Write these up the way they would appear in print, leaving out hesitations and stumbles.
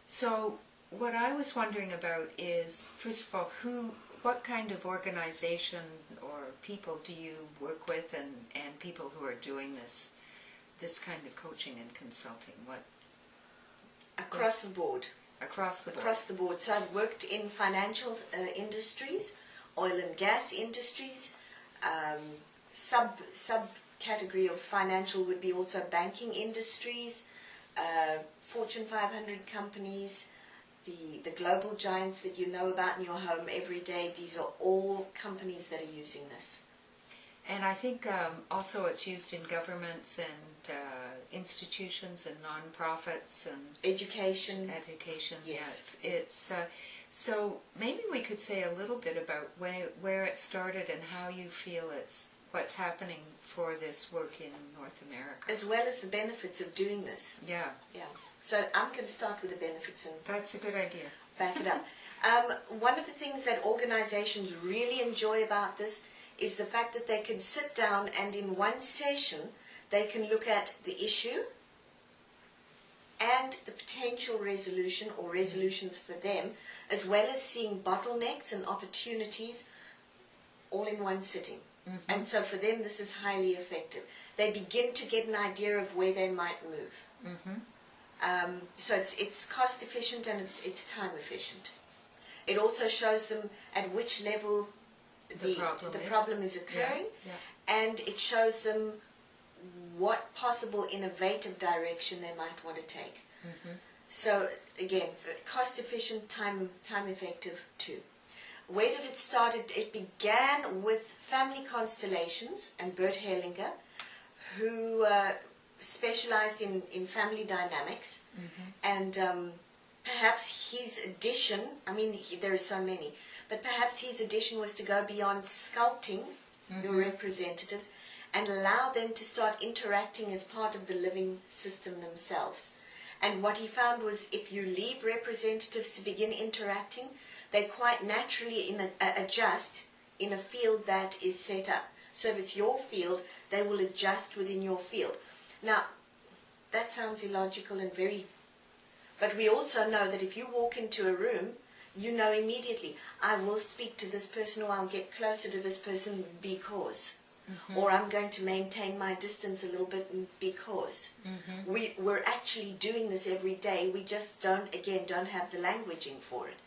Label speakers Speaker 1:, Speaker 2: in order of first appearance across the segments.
Speaker 1: So what I was wondering about is, first of all, what kind of organization or people do you work with, and people who are doing this kind of coaching and consulting?
Speaker 2: Across the board.
Speaker 1: Across the board.
Speaker 2: Across the board. So I've worked in financial industries, oil and gas industries. Subcategory of financial would be also banking industries, Fortune 500 companies, the global giants that you know about in your home every day. These are all companies that are using this.
Speaker 1: And I think also it's used in governments and institutions and non-profits and
Speaker 2: education.
Speaker 1: Yes. Yeah, it's so maybe we could say a little bit about where it started and how you feel what's happening for this work in North America,
Speaker 2: as well as the benefits of doing this.
Speaker 1: Yeah.
Speaker 2: So I'm going to start with the benefits and
Speaker 1: that's a good idea.
Speaker 2: Back it up. One of the things that organizations really enjoy about this is the fact that they can sit down and in one session they can look at the issue and the potential resolution or resolutions for them, as well as seeing bottlenecks and opportunities all in one sitting. Mm-hmm. And so for them this is highly effective. They begin to get an idea of where they might move. Mm-hmm. So it's cost efficient and it's time efficient. It also shows them at which level the problem is occurring, and it shows them what possible innovative direction they might want to take. Mm-hmm. So again, cost efficient, time effective too. Where did it start? It began with family constellations and Bert Hellinger, who specialized in family dynamics. Mm-hmm. And perhaps his addition, there are so many, but perhaps his addition was to go beyond sculpting your representatives and allow them to start interacting as part of the living system themselves. And what he found was if you leave representatives to begin interacting, they quite naturally adjust in a field that is set up. So if it's your field, they will adjust within your field. Now, that sounds illogical and but we also know that if you walk into a room, you know immediately, I will speak to this person or I'll get closer to this person because. Mm-hmm. Or I'm going to maintain my distance a little bit because. Mm-hmm. We're actually doing this every day. We just don't have the languaging for it.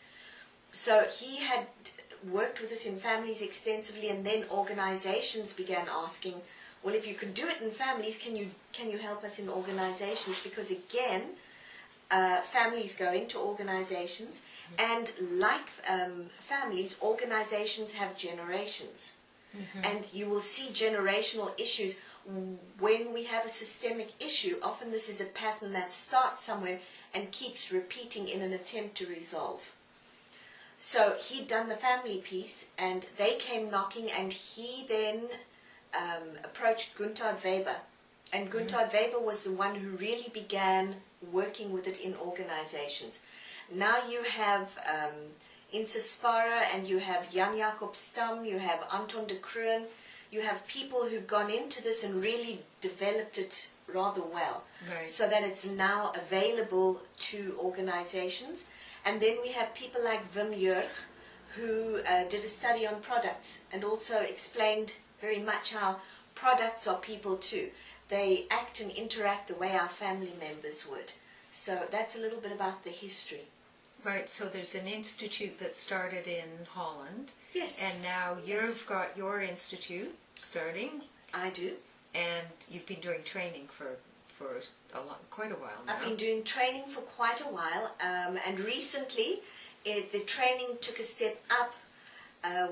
Speaker 2: So he had worked with us in families extensively, and then organizations began asking, well, if you can do it in families, can you help us in organizations? Because again, families go into organizations, and like families, organizations have generations. Mm-hmm. And you will see generational issues. When we have a systemic issue, often this is a pattern that starts somewhere and keeps repeating in an attempt to resolve. So he'd done the family piece, and they came knocking, and he then approached Gunther Weber. And Gunther Weber was the one who really began working with it in organizations. Now you have Insa Spara, and you have Jan Jacob Stam, you have Anton de Kruin, you have people who've gone into this and really developed it rather well, right, so that it's now available to organizations. And then we have people like Wim Jurg, who did a study on products and also explained very much how products are people too. They act and interact the way our family members would. So that's a little bit about the history.
Speaker 1: Right, so there's an institute that started in Holland.
Speaker 2: Yes.
Speaker 1: And now you've got your institute starting.
Speaker 2: I do.
Speaker 1: And you've been doing training for quite a while now.
Speaker 2: I've been doing training for quite a while, and recently the training took a step up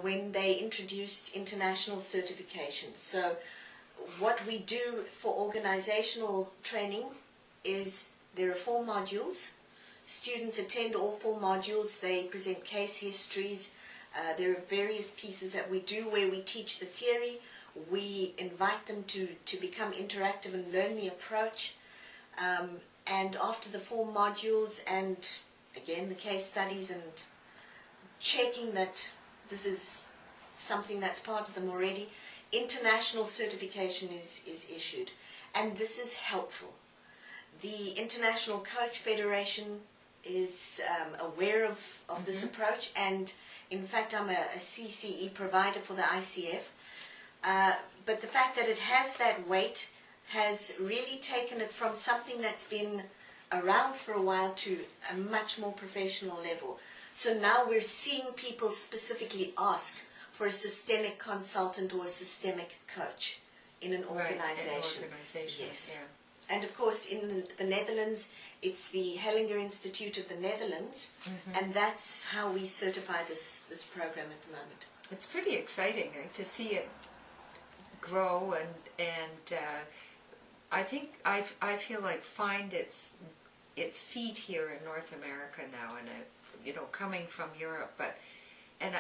Speaker 2: when they introduced international certification. So what we do for organizational training is there are 4 modules. Students attend all 4 modules. They present case histories. There are various pieces that we do where we teach the theory. We invite them to become interactive and learn the approach. And after the 4 modules and, again, the case studies and checking that this is something that's part of them already, international certification is issued. And this is helpful. The International Coach Federation is aware of this approach, and in fact I'm a CCE provider for the ICF, but the fact that it has that weight has really taken it from something that's been around for a while to a much more professional level. So now we're seeing people specifically ask for a systemic consultant or a systemic coach in an organization. Yes. Yeah. And of course in the Netherlands, it's the Hellinger Institute of the Netherlands, and that's how we certify this program at the moment.
Speaker 1: It's pretty exciting to see it grow, and I think I feel like find its feet here in North America now, and coming from Europe, but and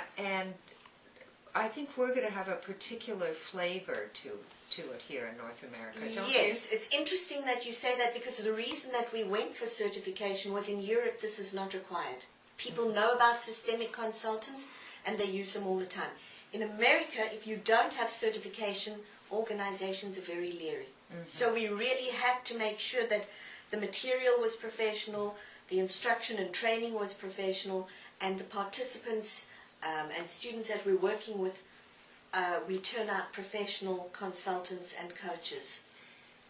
Speaker 1: I think we're going to have a particular flavor to it here in North America, don't you?
Speaker 2: Yes, it's interesting that you say that, because the reason that we went for certification was in Europe this is not required. People know about systemic consultants and they use them all the time. In America, if you don't have certification, organizations are very leery. So we really had to make sure that the material was professional, the instruction and training was professional, and the participants and students that we're working with, we turn out professional consultants and coaches.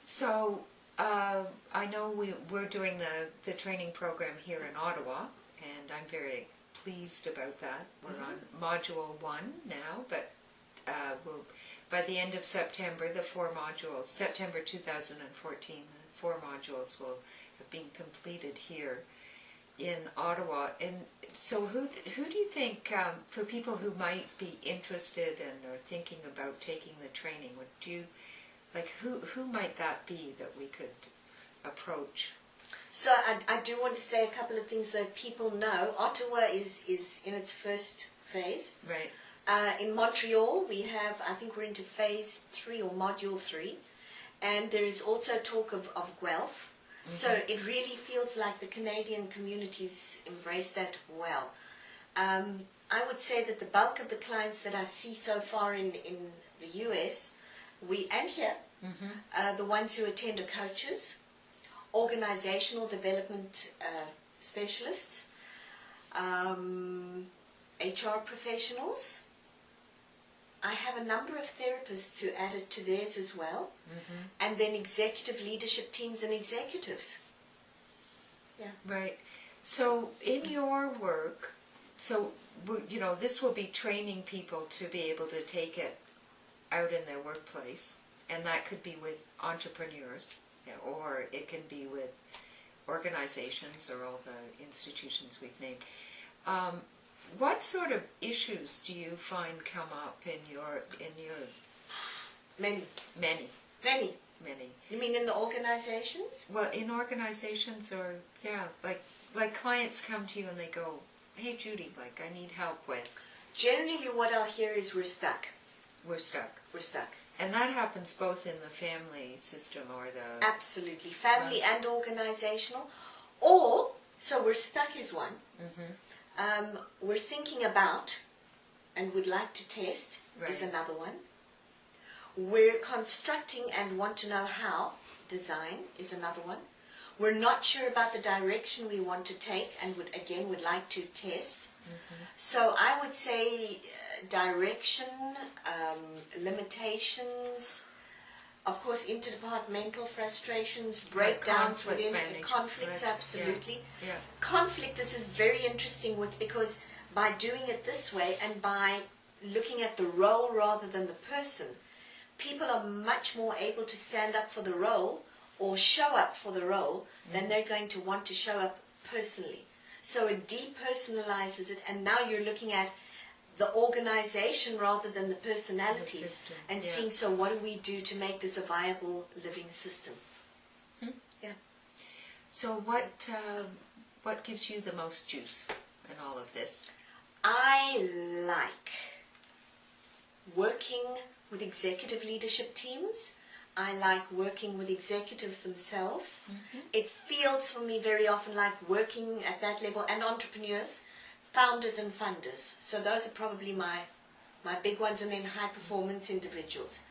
Speaker 1: So I know we're doing the training program here in Ottawa, and I'm very pleased about that. We're on Module 1 now, but by the end of September, the 4 modules, September 2014, the 4 modules will have been completed here in Ottawa. And so who do you think, for people who might be interested and are thinking about taking the training, who might that be that we could approach?
Speaker 2: So I do want to say a couple of things so that people know. Ottawa is in its first phase.
Speaker 1: Right.
Speaker 2: In Montreal, we have, I think we're into phase 3 or module 3. And there is also talk of Guelph. So it really feels like the Canadian communities embrace that well. I would say that the bulk of the clients that I see so far in the US, and here, the ones who attend are coaches, organizational development specialists, HR professionals. I have a number of therapists who added to theirs as well, and then executive leadership teams and executives. Yeah.
Speaker 1: Right. So in your work, this will be training people to be able to take it out in their workplace, and that could be with entrepreneurs, or it can be with organizations or all the institutions we've named. What sort of issues do you find come up in your
Speaker 2: Many. You mean in the organizations?
Speaker 1: Well, in organizations, or like clients come to you and they go, "Hey Judy, I need help with."
Speaker 2: Generally what I'll hear is we're stuck.
Speaker 1: We're stuck.
Speaker 2: We're stuck.
Speaker 1: And that happens both in the family system or the...
Speaker 2: Absolutely. Family and organizational. Or, so we're stuck is one. We're thinking about and would like to test is another one. We're constructing and want to know how, design is another one. We're not sure about the direction we want to take and would like to test. So I would say direction, limitations, of course interdepartmental frustrations, breakdowns within conflicts, absolutely.
Speaker 1: Yeah.
Speaker 2: Conflict, this is very interesting because by doing it this way and by looking at the role rather than the person, people are much more able to stand up for the role or show up for the role than they're going to want to show up personally. So it depersonalizes it, and now you're looking at the organization rather than the personalities and seeing, so what do we do to make this a viable living system? Yeah.
Speaker 1: So what gives you the most juice in all of this?
Speaker 2: I like working with executive leadership teams. I like working with executives themselves. It feels for me very often like working at that level, and entrepreneurs, founders and funders. So those are probably my big ones, and then high performance individuals.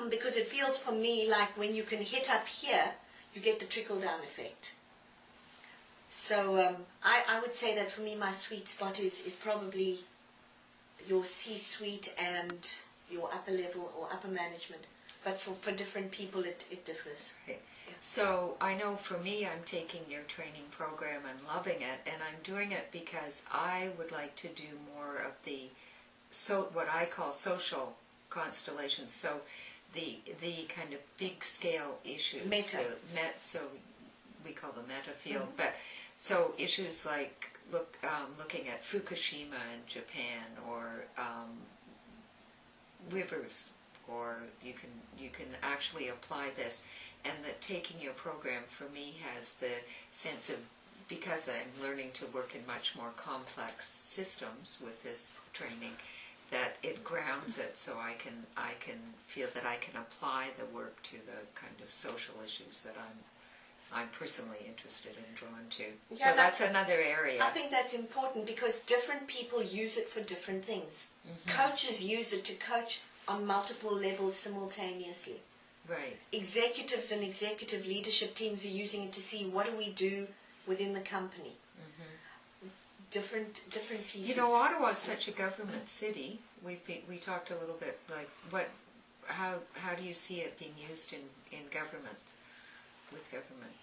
Speaker 2: Because it feels for me like when you can hit up here, you get the trickle down effect. So I would say that for me my sweet spot is probably your C-suite and your upper level or upper management. But for different people it differs.
Speaker 1: Right. Yeah. So I know for me, I'm taking your training program and loving it, and I'm doing it because I would like to do more of the what I call social constellations. So the kind of big scale issues.
Speaker 2: Meta.
Speaker 1: So we call the meta field, but so issues like looking at Fukushima in Japan, or rivers, or you can actually apply this, and that taking your program for me has the sense of, because I'm learning to work in much more complex systems with this training, that it grounds it, so I can feel that I can apply the work to the kind of social issues that I'm personally interested and drawn to. Yeah, so that's another area.
Speaker 2: I think that's important because different people use it for different things. Coaches use it to coach on multiple levels simultaneously.
Speaker 1: Right.
Speaker 2: Executives and executive leadership teams are using it to see what do we do within the company. Different pieces.
Speaker 1: You know, Ottawa is such a government city. We talked a little bit like how do you see it being used in government, with government?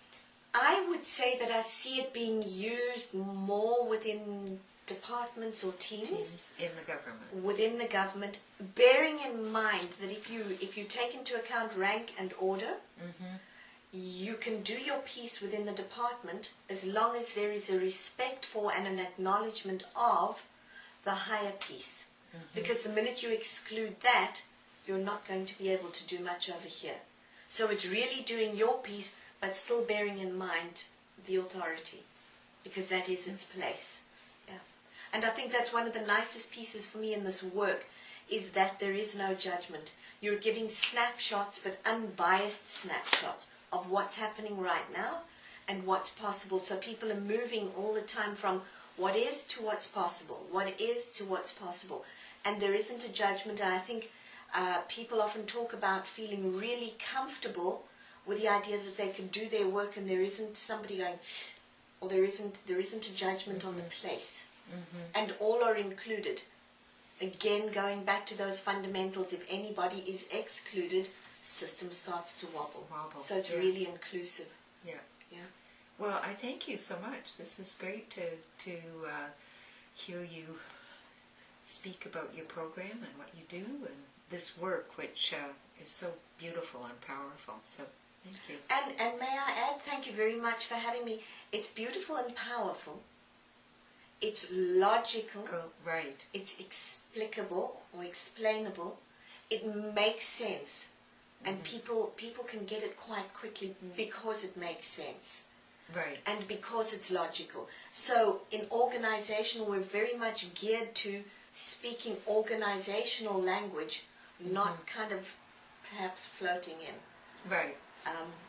Speaker 2: I would say that I see it being used more within departments or teams
Speaker 1: in the government.
Speaker 2: Within the government, bearing in mind that if you take into account rank and order, you can do your piece within the department as long as there is a respect for and an acknowledgement of the higher piece. Because the minute you exclude that, you're not going to be able to do much over here. So it's really doing your piece, but still bearing in mind the authority, because that is its place. Yeah. And I think that's one of the nicest pieces for me in this work, is that there is no judgment. You're giving snapshots, but unbiased snapshots of what's happening right now and what's possible. So people are moving all the time from what is to what's possible, what is to what's possible. And there isn't a judgment. And I think people often talk about feeling really comfortable with the idea that they can do their work and there isn't somebody going, or there isn't a judgment on the place. And all are included. Again, going back to those fundamentals, if anybody is excluded, system starts to wobble. So it's really inclusive.
Speaker 1: Yeah.
Speaker 2: Yeah.
Speaker 1: Well, I thank you so much. This is great to hear you speak about your program and what you do and this work, which is so beautiful and powerful. So thank you.
Speaker 2: And may I add, thank you very much for having me. It's beautiful and powerful. It's logical.
Speaker 1: Right.
Speaker 2: It's explicable or explainable. It makes sense. And people can get it quite quickly because it makes sense.
Speaker 1: Right.
Speaker 2: And because it's logical. So in organization, we're very much geared to speaking organizational language, not kind of perhaps floating in.
Speaker 1: Right.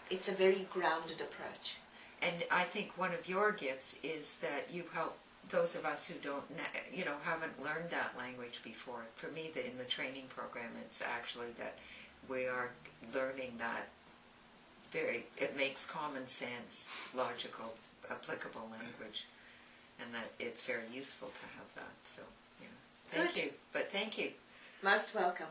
Speaker 2: It's a very grounded approach.
Speaker 1: And I think one of your gifts is that you help those of us who don't, haven't learned that language before. For me, in the training program, it's actually that we are learning that it makes common sense, logical, applicable language, and that it's very useful to have that. So, yeah. Thank you. But thank you.
Speaker 2: Most welcome.